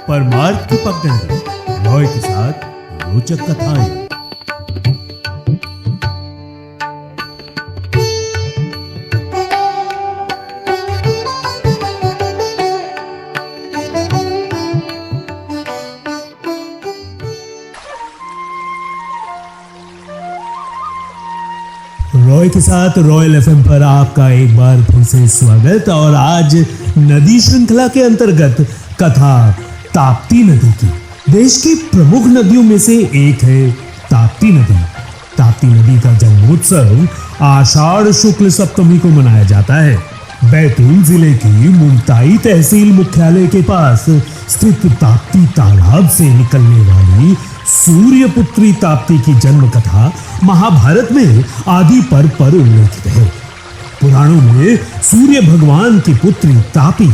परमार्थ की पगडंडी, रॉय के साथ रोचक कथाएं। रॉय के साथ रॉयल एफएम पर आपका एक बार फिर से स्वागत। और आज नदी श्रृंखला के अंतर्गत कथा ताप्ती नदी की। देश की प्रमुख नदियों में से एक है ताप्ती नदी। ताप्ती नदी का जन्मोत्सव आषाढ़ शुक्ल सप्तमी को मनाया जाता है। बैतूल जिले की मुल्ताई तहसील मुख्यालय के पास स्थित ताप्ती तालाब से निकलने वाली सूर्यपुत्री ताप्ती की जन्म कथा महाभारत में आदि पर्व पर उल्लेखित है। पुराणों में सूर्य भगवान की पुत्री तापी,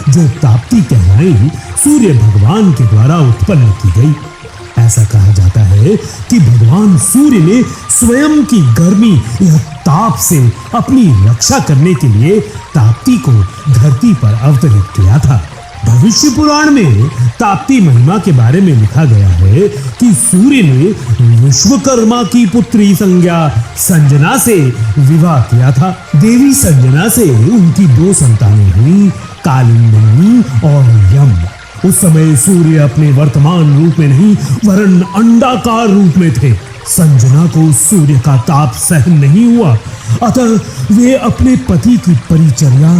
जो ताप्ती कहलाई, सूर्य भगवान के द्वारा उत्पन्न की गई। ऐसा कहा जाता है कि भगवान सूर्य ने स्वयं की गर्मी या ताप से अपनी रक्षा करने के लिए ताप्ती को धरती पर अवतरित किया था। भविष्य पुराण में ताप्ती महिमा के बारे में लिखा गया है कि सूर्य ने विश्वकर्मा की पुत्री संज्ञा संजना से विवाह किया था। देवी संजना से उनकी 2 संतानें हुई, कालिंदी और यम। उस समय सूर्य अपने वर्तमान रूप में नहीं वरन अंडाकार रूप में थे। संजना को सूर्य का ताप सहन नहीं हुआ, अतः वे अपने पति की परिचर्या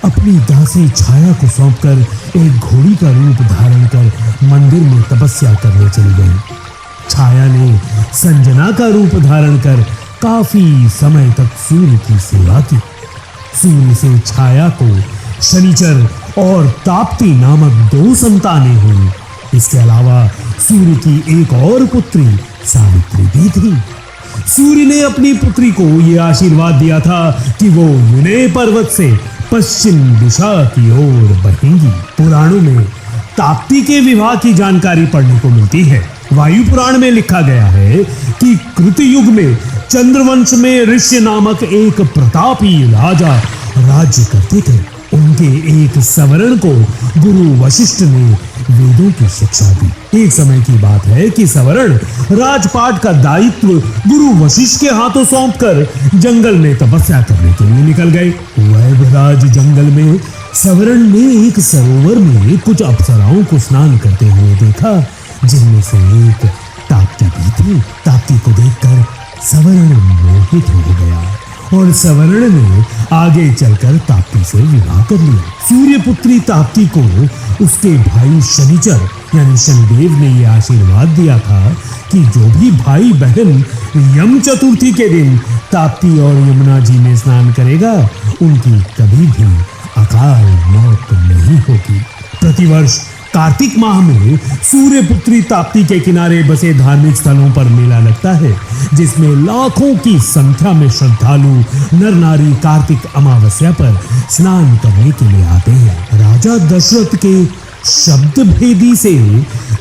अपनी दासी छाया को सौंपकर एक घोड़ी का रूप धारण कर मंदिर में तपस्या करने चली गई। छाया ने संजना का रूप धारण कर काफी समय तक सूर्य की सेवा की। सूर्य से छाया को शनिचर और ताप्ती नामक 2 संतानें हुई। इसके अलावा सूर्य की एक और पुत्री सावित्री भी थी। सूर्य ने अपनी पुत्री को यह आशीर्वाद दिया था कि वो विनय पर्वत से पश्चिम दिशा की ओर बहेंगी। पुराणों में ताप्ती के विवाह की जानकारी पढ़ने को मिलती है। वायु पुराण में लिखा गया है कि कृतयुग में चंद्रवंश में ऋष्य नामक एक प्रतापी राजा राज्य करते थे। उनके एक सवर्ण को गुरु वशिष्ठ ने वेदों की शिक्षा दी। एक समय की बात है कि सवर्ण राजपाट का दायित्व गुरु वशिष्ठ के हाथों सौंपकर जंगल में तपस्या करने के लिए निकल गए। वैभराज जंगल में सवर्ण ने एक सरोवर में कुछ अप्सराओं को स्नान करते हुए देखा, जिनमें से एक ताप्ती भी थी। ताप्ती को देखकर सवर्ण मोहित हो गया और सवर्ण ने आगे चलकर ताप्ती से विवाह कर लिया। सूर्यपुत्री ताप्ती को उसके भाई शनिचर यानी शनिदेव ने यह आशीर्वाद दिया था कि जो भी भाई बहन यम चतुर्थी के दिन ताप्ती और यमुना जी में स्नान करेगा, उनकी कभी भी अकाल मौत नहीं होगी। प्रतिवर्ष कार्तिक माह में सूर्यपुत्री ताप्ती के किनारे बसे धार्मिक स्थलों पर मेला लगता है, जिसमें लाखों की संख्या में श्रद्धालु नर नारी कार्तिक अमावस्या पर स्नान करने के लिए आते हैं। राजा दशरथ के शब्द भेदी से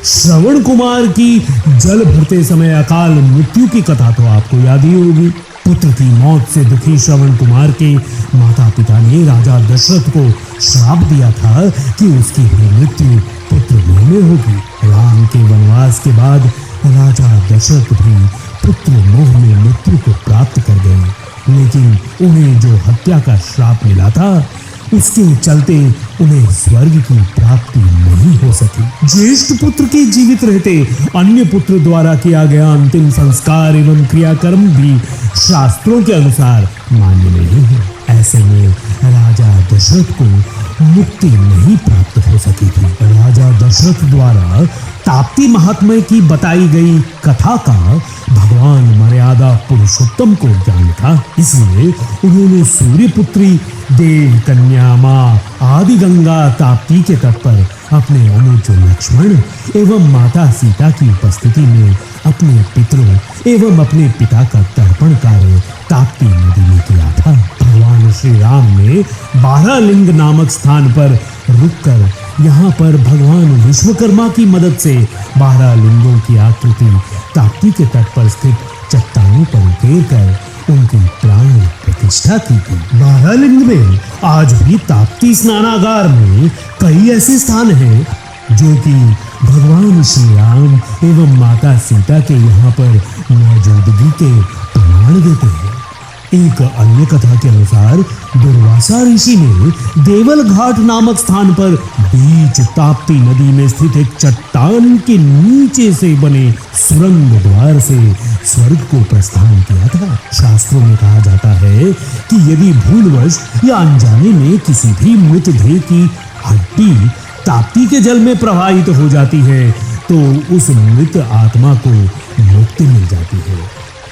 श्रवण कुमार की जल भरते समय अकाल मृत्यु की कथा तो आपको याद ही होगी। पुत्र की मौत से दुखी श्रवण कुमार के माता पिता ने राजा दशरथ को श्राप दिया था कि उसकी मृत्यु पुत्र मोह में होगी। राम के वनवास के बाद राजा दशरथ भी पुत्र मोह में मृत्यु को प्राप्त कर गए, लेकिन उन्हें जो हत्या का श्राप मिला था, उसके चलते उन्हें स्वर्ग की प्राप्ति नहीं हो सकी। ज्येष्ठ पुत्र के जीवित रहते अन्य पुत्र द्वारा किया गया अंतिम संस्कार एवं क्रियाकर्म भी शास्त्रों के अनुसार मान्य नहीं है। ऐसे में राजा दशरथ को मुक्ति नहीं प्राप्त हो सकी थी। राजा दशरथ द्वारा ताप्ती महात्म्य की बताई गई कथा का भगवान मर्यादा पुरुषोत्तम को ज्ञान था, इसलिए उन्होंने सूर्यपुत्री देव कन्या मां आदि गंगा ताप्ती के तट पर अपने अनुज लक्ष्मण एवं माता सीता की उपस्थिति में अपने पितरों एवं अपने पिता का तर्पण कार्य ताप्ती नदी में किया था। भगवान श्री राम ने 12 लिंग नामक स्थान पर रुककर यहाँ पर भगवान विश्वकर्मा की मदद से 12 लिंगों की आकृति ताप्ती के तट पर स्थित चट्टानों पर उकेर कर उनकी प्राण प्रतिष्ठा की थी। 12 लिंग में आज भी ताप्ती स्नानागार में कई ऐसे स्थान हैं जो कि भगवान श्री राम एवं माता सीता के यहाँ पर मौजूदगी के प्रमाण देते हैं। एक अन्य कथा के अनुसार दुर्वासा ऋषि ने देवल घाट नामक स्थान पर बीच ताप्ती नदी में स्थित एक चट्टान के नीचे से बने सुरंग द्वार से स्वर्ग को प्रस्थान किया था। शास्त्रों में कहा जाता है कि यदि भूलवश या अनजाने में किसी भी मृतदेह की हड्डी ताप्ती के जल में प्रवाहित हो जाती है तो उस मृत आत्मा को मुक्ति मिल जाती है।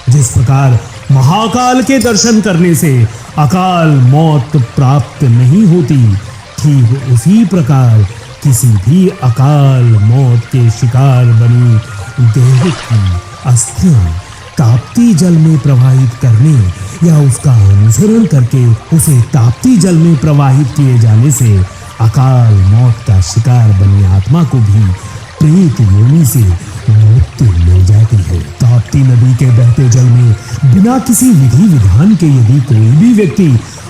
जिस प्रकार महाकाल के दर्शन करने से अकाल मौत प्राप्त नहीं होती, ठीक उसी प्रकार किसी भी अकाल मौत के शिकार बनी देह की अस्थियां ताप्ती जल में प्रवाहित करने या उसका अनुसरण करके उसे ताप्ती जल में प्रवाहित किए जाने से अकाल मौत का शिकार बनी आत्मा को भी प्रेत योनि से मुक्ति मिल जाती है। ताप्ती नदी के बहते जल में बिना किसी विधि विधान के यदि कोई भी व्यक्ति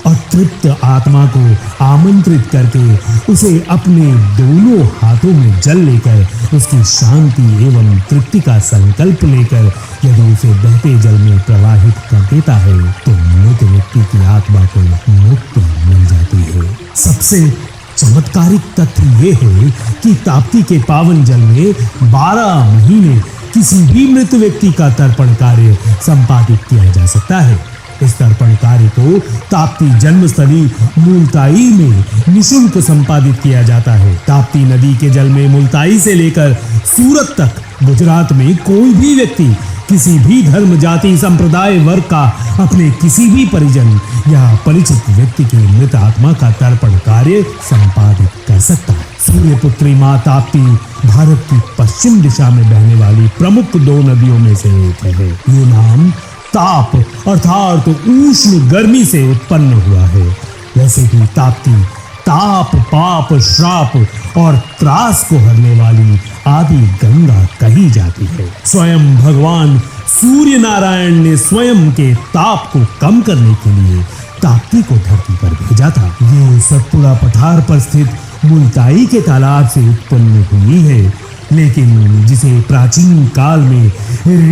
अतृप्त आत्मा को आमंत्रित करके उसे अपने दोनों हाथों में जल लेकर उसकी शांति एवं तृप्ति का संकल्प लेकर यदि उसे बहते जल में प्रवाहित कर देता है तो मृत व्यक्ति की आत्मा को मुक्ति मिल जाती है। सबसे चमत्कारिक तथ्य ये है कि ताप्ती के पावन जल में 12 महीने किसी भी मृत व्यक्ति का तर्पण कार्य संपादित किया जा सकता है। इस तर्पण कार्य को ताप्ती जन्मस्थली मुल्ताई में निःशुल्क संपादित किया जाता है। ताप्ती नदी के जल में मुल्ताई से लेकर सूरत तक गुजरात में कोई भी व्यक्ति किसी भी धर्म जाति संप्रदाय वर्ग का अपने किसी भी परिजन या परिचित व्यक्ति की मृत आत्मा का तर्पण कार्य संपादित कर सकता है। सूर्यपुत्री मां ताप्ती भारत की पश्चिम दिशा में बहने वाली प्रमुख 2 नदियों में से एक है। ये नाम ताप अर्थात उष्ण गर्मी से उत्पन्न हुआ है। वैसे ही ताप्ती ताप पाप श्राप और त्रास को हरने वाली आदि गंगा कही जाती है। स्वयं भगवान सूर्य नारायण ने स्वयं के ताप को कम करने के लिए ताप्ती को धरती पर भेजा था। ये सतपुड़ा पठार पर स्थित मुल्ताई के तालाब से उत्पन्न हुई है, लेकिन जिसे प्राचीन काल में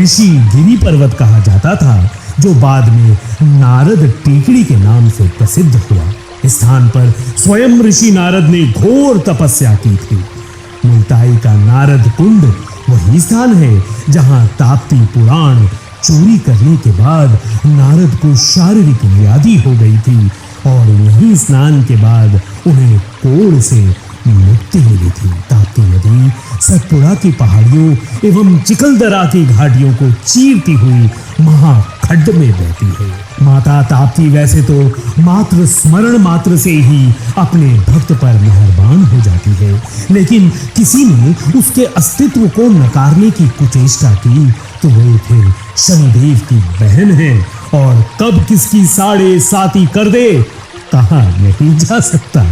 ऋषि गिरि पर्वत कहा जाता था, जो बाद में नारद टीकड़ी के नाम से प्रसिद्ध हुआ। इस स्थान पर स्वयं ऋषि नारद ने घोर तपस्या की थी। मुल्ताई का नारद कुंड वही स्थान है जहां ताप्ती पुराण चोरी करने के बाद नारद को शारीरिक व्याधि हो गई थी और यही स्नान के बाद उन्हें कोढ़ से मुक्ति मिली थी। ताप्ती नदी सतपुड़ा की पहाड़ियों एवं चिखलदरा की घाटियों को चीरती हुई महाखड्ड में बहती है। माता ताप्ती वैसे तो मात्र स्मरण मात्र से ही अपने भक्त पर मेहरबान हो जाती है, लेकिन किसी ने उसके अस्तित्व को नकारने की कुचेष्टा की तो वो फिर शनिदेव की बहन है और कब किसकी साड़े साती कर दे कहा नहीं जा सकता।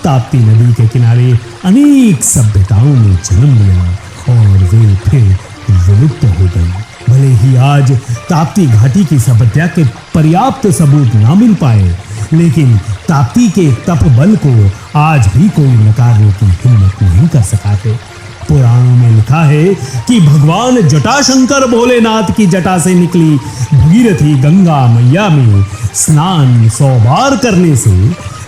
ताप्ती नदी के किनारे अनेक सभ्यताओं ने जन्म लिया और वे फिर विलुप्त हो गई। भले ही आज ताप्ती घाटी की सभ्यता के पर्याप्त सबूत ना मिल पाए, लेकिन ताप्ती के तप बल को आज भी कोई नकारने की हिम्मत नहीं कर सका है। पुराणों में लिखा है कि भगवान जटाशंकर भोलेनाथ की जटा से निकली भगीरथी गंगा मैया में स्नान 100 बार करने से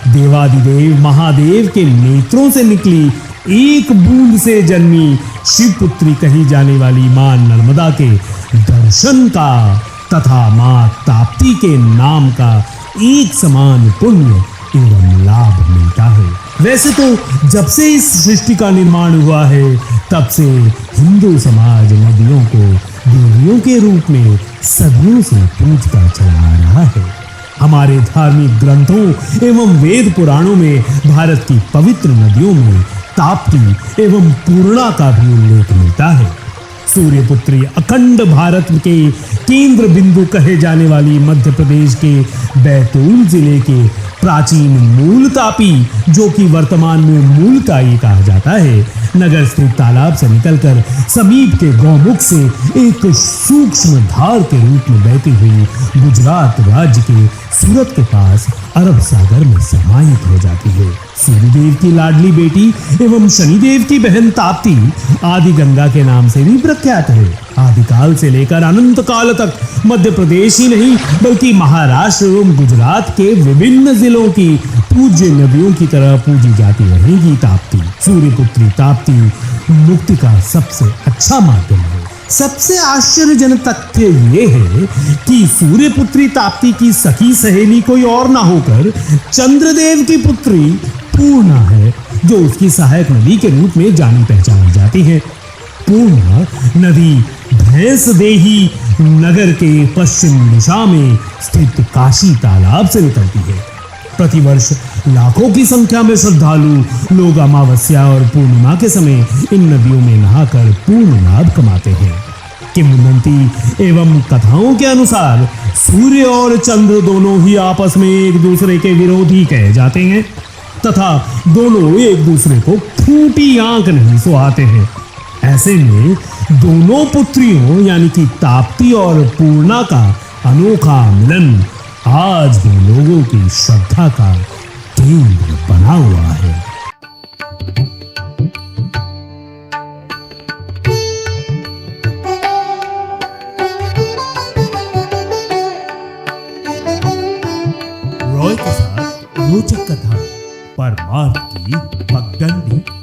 देवादिदेव महादेव के नेत्रों से निकली एक बूंद से जन्मी शिवपुत्री कही जाने वाली मां नर्मदा के दर्शन का तथा मां ताप्ती के नाम का एक समान पुण्य एवं लाभ मिलता है। वैसे तो जब से इस सृष्टि का निर्माण हुआ है तब से हिंदू समाज नदियों को देवियों के रूप में सदियों से पूजता चला आ रहा है। हमारे धार्मिक ग्रंथों एवं वेद पुराणों में भारत की पवित्र नदियों में ताप्ती एवं पूर्णा का भी उल्लेख मिलता है। सूर्यपुत्री अखंड भारत के केंद्र बिंदु कहे जाने वाली मध्य प्रदेश के बैतूल जिले के प्राचीन मूल तापी, जो कि वर्तमान में मूलताई कहा जाता है, नगर स्थित तालाब से निकलकर समीप के गौमुख से एक सूक्ष्म धार के रूप में बहती हुई गुजरात राज्य के सूरत के पास अरब सागर में समाहित हो जाती है। सूर्यदेव की लाडली बेटी एवं शनिदेव की बहन ताप्ती आदि गंगा के नाम से भी प्रख्यात है। आदिकाल से लेकर अनंत काल तक मध्य प्रदेश ही नहीं बल्कि महाराष्ट्र एवं गुजरात के विभिन्न जिलों की पूज्य नदियों की तरह पूजी जाती रहेगी। ताप्ती, सूर्यपुत्री ताप्ती मुक्ति का सबसे अच्छा माध्यम है। सबसे आश्चर्यजनक तथ्य ये है कि सूर्यपुत्री ताप्ती की सखी सहेली कोई और ना होकर चंद्रदेव की पुत्री पूर्णा है, जो उसकी सहायक नदी के रूप में जानी पहचानी जाती है। पूर्णा नदी भैंसदेही नगर के पश्चिम दिशा में स्थित काशी तालाब से निकलती है। प्रतिवर्ष लाखों की संख्या में श्रद्धालु लोग अमावस्या और पूर्णिमा के समय इन नदियों में नहाकर पूर्ण लाभ कमाते हैं। किंवदंती एवं कथाओं के अनुसार सूर्य और चंद्र दोनों ही आपस में एक दूसरे के विरोधी कहे जाते हैं तथा दोनों एक दूसरे को फूटी आंख नहीं सुहाते हैं। ऐसे में दोनों पुत्रियों यानी कि ताप्ती और पूर्णा का अनोखा मिलन आज भी लोगों की श्रद्धा का केंद्र बना हुआ है। रॉय के साथ रोचक कथा परमार्थ की पगडंडी।